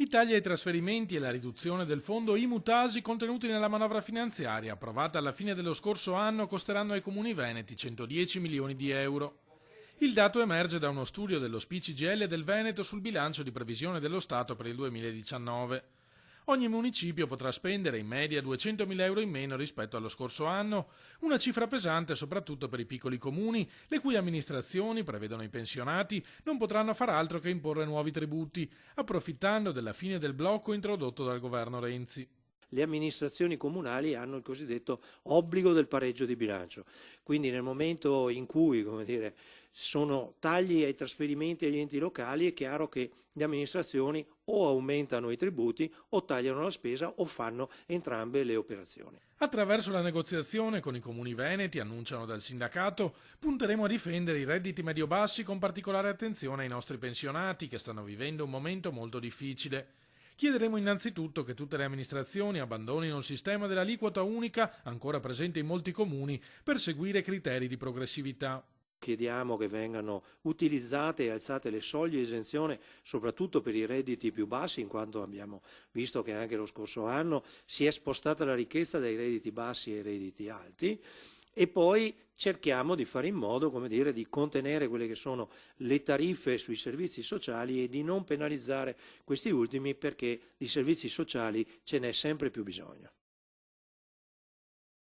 I tagli ai trasferimenti e la riduzione del fondo IMU-TASI contenuti nella manovra finanziaria approvata alla fine dello scorso anno costeranno ai comuni veneti 110 milioni di euro. Il dato emerge da uno studio dello SPI-CGIL del Veneto sul bilancio di previsione dello Stato per il 2019. Ogni municipio potrà spendere in media 200.000 euro in meno rispetto allo scorso anno, una cifra pesante soprattutto per i piccoli comuni, le cui amministrazioni, prevedono i pensionati, non potranno far altro che imporre nuovi tributi, approfittando della fine del blocco introdotto dal governo Renzi. Le amministrazioni comunali hanno il cosiddetto obbligo del pareggio di bilancio, quindi nel momento in cui, sono tagli ai trasferimenti agli enti locali è chiaro che le amministrazioni o aumentano i tributi o tagliano la spesa o fanno entrambe le operazioni. Attraverso la negoziazione con i comuni veneti, annunciano dal sindacato, punteremo a difendere i redditi medio-bassi con particolare attenzione ai nostri pensionati che stanno vivendo un momento molto difficile. Chiederemo innanzitutto che tutte le amministrazioni abbandonino il sistema dell'aliquota unica, ancora presente in molti comuni, per seguire criteri di progressività. Chiediamo che vengano utilizzate e alzate le soglie di esenzione soprattutto per i redditi più bassi, in quanto abbiamo visto che anche lo scorso anno si è spostata la ricchezza dai redditi bassi ai redditi alti. E poi cerchiamo di fare in modo, di contenere quelle che sono le tariffe sui servizi sociali e di non penalizzare questi ultimi perché di servizi sociali ce n'è sempre più bisogno.